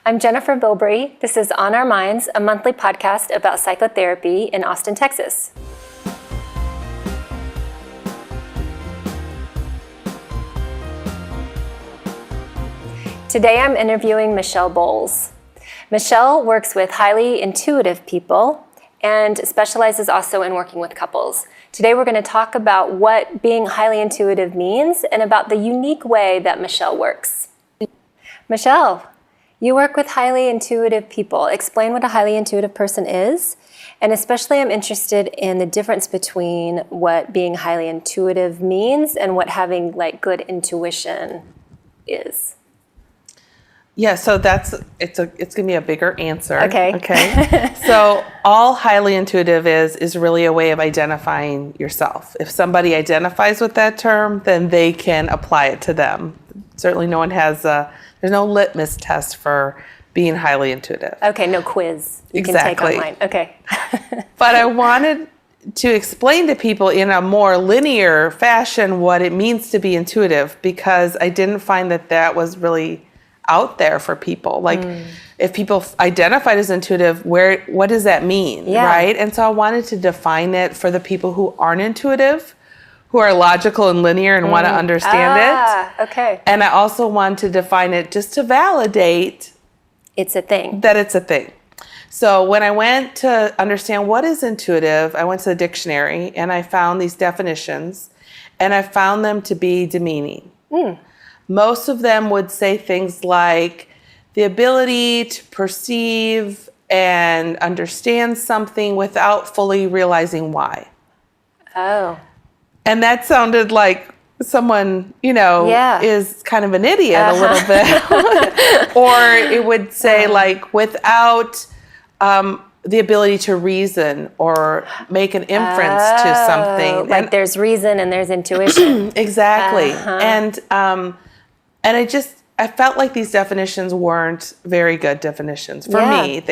I'm Jennifer Bilbrey. This is On Our Minds, a monthly podcast about psychotherapy in Austin, Texas. Today I'm interviewing Michelle Bohls. Michelle works with highly intuitive people and specializes also in working with couples. Today we're going to talk about what being highly intuitive means and about the unique way that Michelle works. Michelle, you work with highly intuitive people. Explain what a highly intuitive person is, and especially I'm interested in the difference between what being highly intuitive means and what having good intuition is. Yeah, so it's going to be a bigger answer. Okay. So all highly intuitive is really a way of identifying yourself. If somebody identifies with that term, then they can apply it to them. Certainly there's no litmus test for being highly intuitive. Okay, no quiz you Exactly. can take online. Okay. But I wanted to explain to people in a more linear fashion what it means to be intuitive, because I didn't find that was really out there for people. If people identified as intuitive, what does that mean? Yeah. Right? And so I wanted to define it for the people who aren't intuitive, who are logical and linear and want to understand it. Okay. And I also want to define it just to validate It's a thing. that it's a thing. So when I went to understand what is intuitive, I went to the dictionary and I found these definitions, and I found them to be demeaning. Most of them would say things like the ability to perceive and understand something without fully realizing why. Oh. And that sounded like someone, is kind of an idiot a little bit. Or it would say without the ability to reason or make an inference to something. Like there's reason and there's intuition. Exactly. And I felt like these definitions weren't very good definitions for me.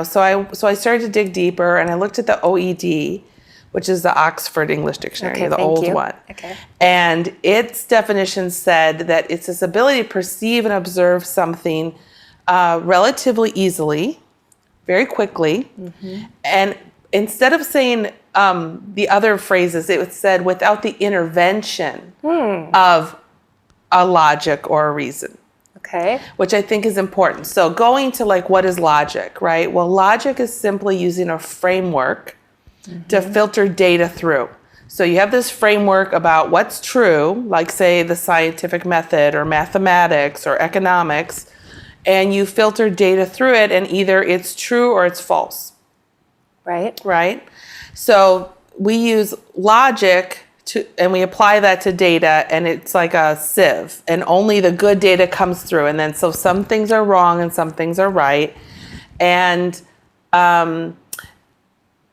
So I started to dig deeper, and I looked at the OED, which is the Oxford English Dictionary, the old one. Okay. And its definition said that it's this ability to perceive and observe something relatively easily, very quickly. And instead of saying the other phrases, it said without the intervention of a logic or a reason. Okay. Which I think is important. So going to what is logic, right? Well, logic is simply using a framework to filter data through. So you have this framework about what's true, like say the scientific method or mathematics or economics, and you filter data through it, and either it's true or it's false. Right? So we use logic and we apply that to data, and it's like a sieve, and only the good data comes through. And then so some things are wrong and some things are right. And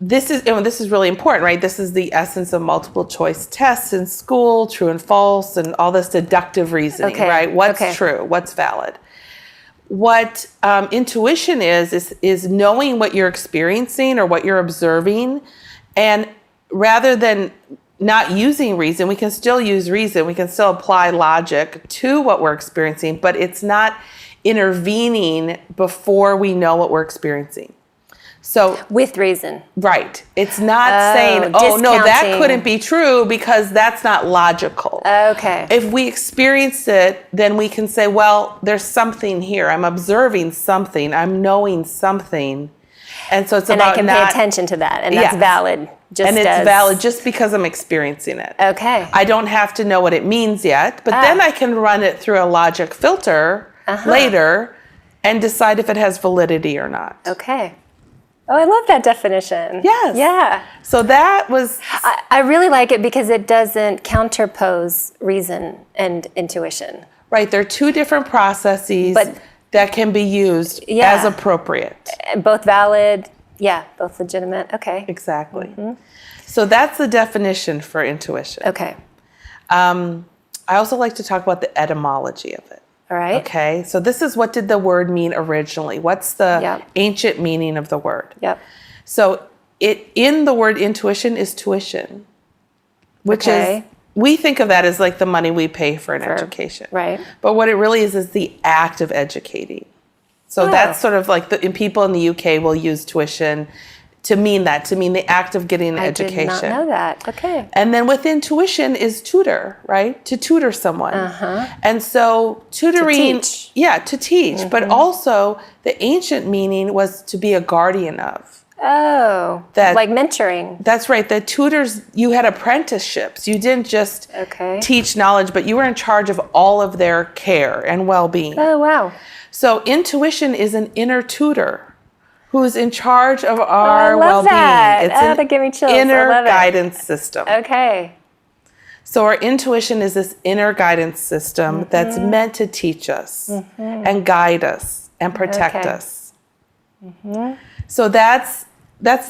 this is really important, right? This is the essence of multiple choice tests in school, true and false, and all this deductive reasoning, right? What's true? What's valid? What intuition is knowing what you're experiencing or what you're observing, and rather than not using reason, we can still use reason. We can still apply logic to what we're experiencing, but it's not intervening before we know what we're experiencing. So with reason. Right. It's not saying, no, that couldn't be true because that's not logical. Okay. If we experience it, then we can say, well, there's something here. I'm observing something. I'm knowing something. And so it's about I can pay attention to that, and that's valid. It's valid just because I'm experiencing it. Okay. I don't have to know what it means yet, but then I can run it through a logic filter later and decide if it has validity or not. Okay. Oh, I love that definition. Yes. Yeah. So that was... I really like it because it doesn't counterpose reason and intuition. Right. There are two different processes that can be used as appropriate. Both valid. Yeah, both legitimate. Okay. Exactly. So that's the definition for intuition. Okay. I also like to talk about the etymology of it. All right. Okay. So this is, what did the word mean originally? What's the ancient meaning of the word? Yep. So in the word intuition is tuition, which is, we think of that as like the money we pay for an education. Right. But what it really is the act of educating. So that's sort of like people in the UK will use tuition to mean the act of getting an education. I did not know that. Okay. And then within tuition is tutor, right? To tutor someone. And so tutoring, to teach. But also the ancient meaning was to be a guardian of. Oh, like mentoring. That's right. The tutors, you had apprenticeships. You didn't just teach knowledge, but you were in charge of all of their care and well-being. Oh, wow. So intuition is an inner tutor who's in charge of our well-being. That. That gave me chills. Inner guidance system. Okay. So our intuition is this inner guidance system that's meant to teach us and guide us and protect us. So that's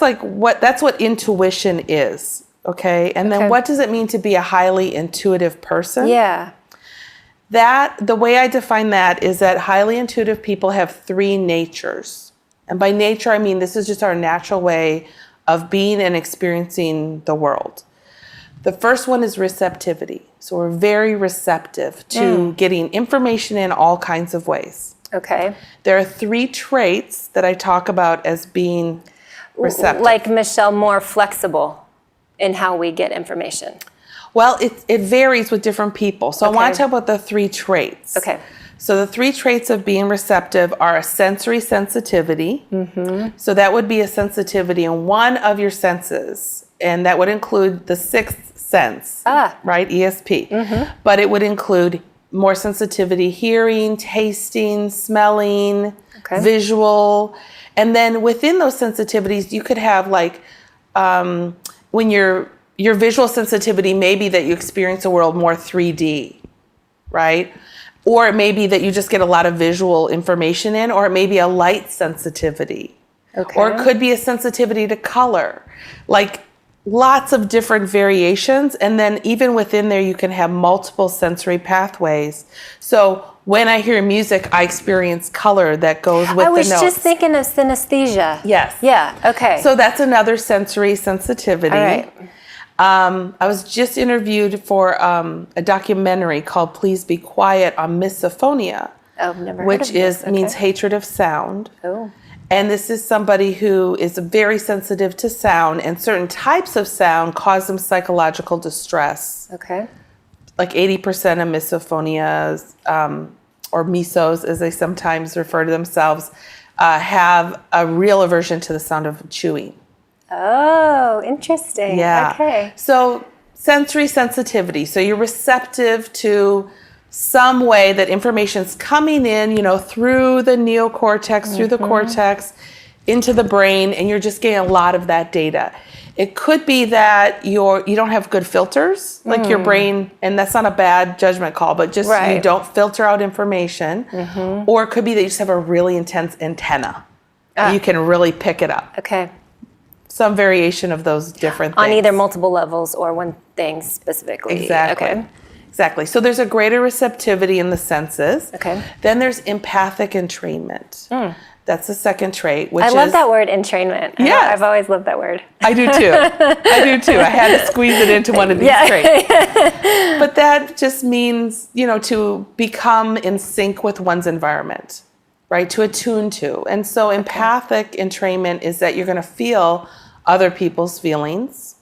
what intuition is. Okay. And then what does it mean to be a highly intuitive person? Yeah. The way I define that is that highly intuitive people have 3 natures. And by nature, I mean this is just our natural way of being and experiencing the world. The first one is receptivity. So we're very receptive to getting information in all kinds of ways. Okay. There are 3 traits that I talk about as being receptive. Like Michelle, more flexible in how we get information. Well, it varies with different people. So I want to talk about the 3 traits. Okay. So the 3 traits of being receptive are a sensory sensitivity. So that would be a sensitivity in one of your senses. And that would include the 6th sense, right? ESP. But it would include more sensitivity, hearing, tasting, smelling, visual. And then within those sensitivities, you could have like, when your visual sensitivity may be that you experience the world more 3D, right? Or it may be that you just get a lot of visual information in, or it may be a light sensitivity. Or it could be a sensitivity to color. Like lots of different variations. And then even within there, you can have multiple sensory pathways. So when I hear music, I experience color that goes with the notes. I was just thinking of synesthesia. Yes. Yeah, okay. So that's another sensory sensitivity. All right. I was just interviewed for a documentary called Please Be Quiet on misophonia. Oh, never heard which of this. means hatred of sound. Oh. And this is somebody who is very sensitive to sound, and certain types of sound cause them psychological distress. Okay. Like 80% of misophonias, or misos as they sometimes refer to themselves, have a real aversion to the sound of chewing. Oh, interesting. Yeah. Okay. So sensory sensitivity. So you're receptive to some way that information's coming in, through the neocortex, through the cortex, into the brain, and you're just getting a lot of that data. It could be that you don't have good filters, like your brain, and that's not a bad judgment call, but just you don't filter out information. Or it could be that you just have a really intense antenna. You can really pick it up. Okay. Some variation of those different things. On either multiple levels or one thing specifically. Exactly. Okay. Exactly. So there's a greater receptivity in the senses. Okay. Then there's empathic entrainment. That's the second trait, which I love that word, entrainment. Yeah. I've always loved that word. I do too. I had to squeeze it into one of these traits. But that just means, to become in sync with one's environment, right? To attune to. And so empathic entrainment is that you're going to feel other people's feelings.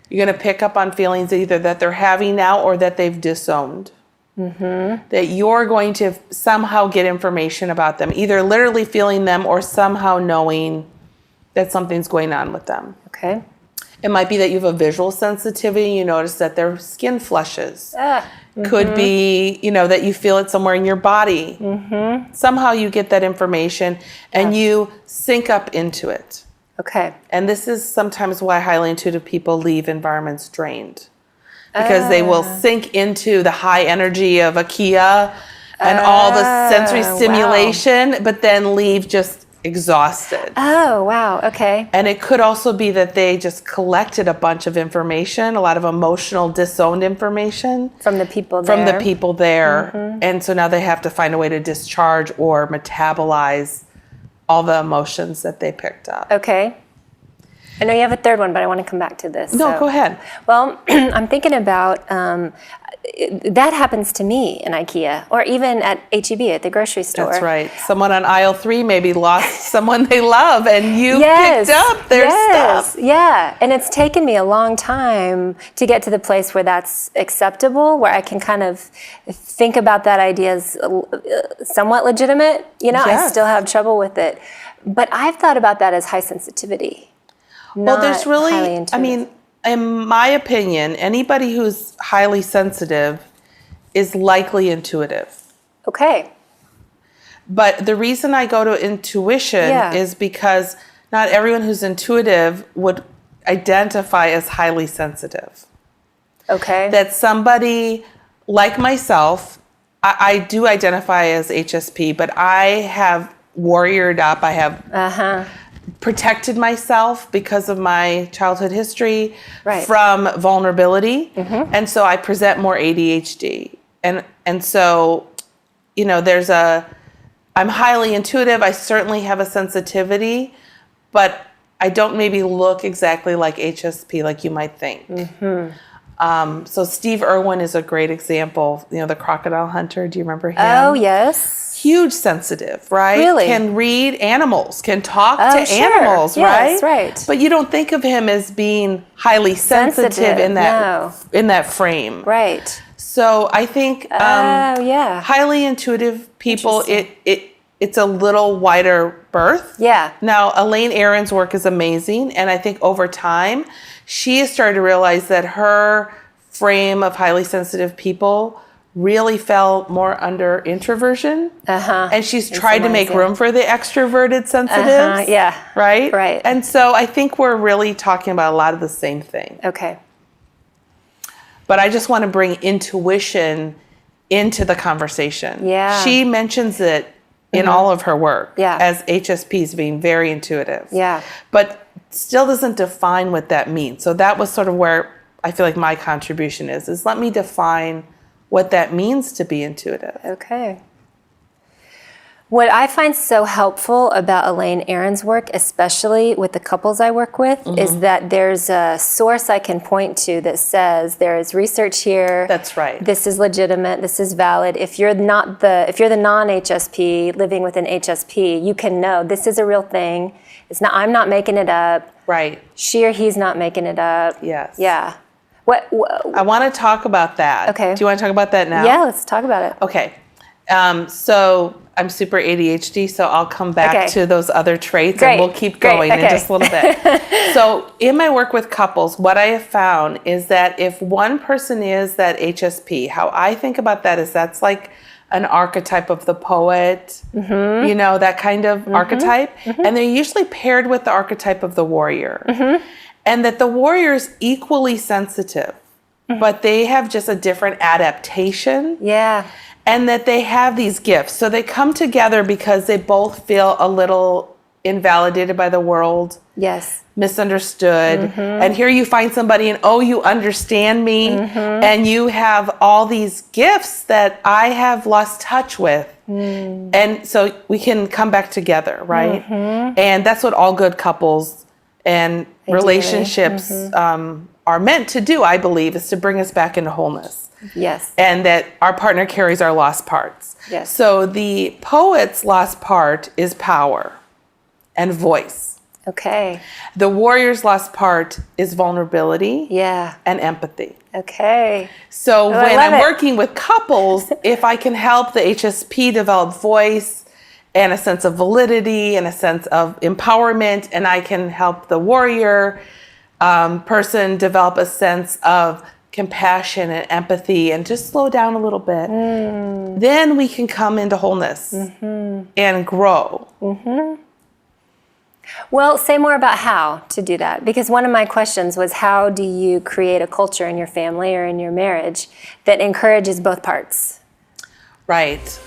You're going to pick up on feelings either that they're having now or that they've disowned. That you're going to somehow get information about them, either literally feeling them or somehow knowing that something's going on with them. Okay. It might be that you have a visual sensitivity. You notice that their skin flushes. Could be, that you feel it somewhere in your body. Somehow you get that information and you sync up into it. Okay. And this is sometimes why highly intuitive people leave environments drained. Because they will sink into the high energy of a Kia and all the sensory stimulation, but then leave just exhausted. Oh, wow. Okay. And it could also be that they just collected a bunch of information, a lot of emotional disowned information. From the people there. And so now they have to find a way to discharge or metabolize all the emotions that they picked up. Okay. I know you have a third one, but I want to come back to this. No, go ahead. Well, I'm thinking about that happens to me in IKEA or even at HEB at the grocery store. That's right. Someone on aisle 3 maybe lost someone they love, and you Yes, picked up their stuff. Yeah, and it's taken me a long time to get to the place where that's acceptable, where I can kind of think about that idea as somewhat legitimate. You know, I still have trouble with it. But I've thought about that as high sensitivity. Well, there's really, highly intuitive. I mean, in my opinion, anybody who's highly sensitive is likely intuitive. Okay. But the reason I go to intuition is because not everyone who's intuitive would identify as highly sensitive. Okay. That somebody like myself, I do identify as HSP, but I have warriored up. I have protected myself because of my childhood history from vulnerability. And so I present more ADHD. And so, you know, I'm highly intuitive. I certainly have a sensitivity, but I don't maybe look exactly like HSP like you might think. So Steve Irwin is a great example, you know, the crocodile hunter. Do you remember him? Oh, yes. Huge sensitive, right? Really? Can read animals, can talk to animals, right? Yes, right. But you don't think of him as being highly sensitive in that frame. Right. So I think highly intuitive people, it's a little wider berth. Yeah. Now, Elaine Aron's work is amazing, and I think over time, she has started to realize that her frame of highly sensitive people really fell more under introversion. And she's tried to make room for the extroverted sensitives. Right? Right. And so I think we're really talking about a lot of the same thing. Okay. But I just want to bring intuition into the conversation. Yeah. She mentions it in all of her work as HSPs being very intuitive. Yeah. But still doesn't define what that means. So that was sort of where I feel like my contribution is let me define what that means to be intuitive. Okay. What I find so helpful about Elaine Aron's work, especially with the couples I work with, is that there's a source I can point to that says there is research here. That's right. This is legitimate. This is valid. If you're the non-HSP living with an HSP, you can know this is a real thing. It's not. I'm not making it up. Right. She or he's not making it up. Yes. Yeah. I want to talk about that. Okay. Do you want to talk about that now? Yeah, let's talk about it. Okay. So I'm super ADHD, so I'll come back to those other traits and we'll keep going in just a little bit. So in my work with couples, what I have found is that if one person is that HSP, how I think about that is that's like an archetype of the poet, you know, that kind of archetype. And they're usually paired with the archetype of the warrior. And that the warrior is equally sensitive, but they have just a different adaptation. Yeah. And that they have these gifts. So they come together because they both feel a little invalidated by the world. Yes. Misunderstood. And here you find somebody and, oh, you understand me. And you have all these gifts that I have lost touch with. And so we can come back together, right? And that's what all good couples and relationships are meant to do, I believe, is to bring us back into wholeness. Yes. And that our partner carries our lost parts. Yes. So the poet's lost part is power and voice. Okay. The warrior's lost part is vulnerability and empathy. Okay. So when I'm working with couples, if I can help the HSP develop voice and a sense of validity and a sense of empowerment, and I can help the warrior person develop a sense of compassion and empathy and just slow down a little bit, then we can come into wholeness and grow. Well, say more about how to do that, because one of my questions was, how do you create a culture in your family or in your marriage that encourages both parts? Right.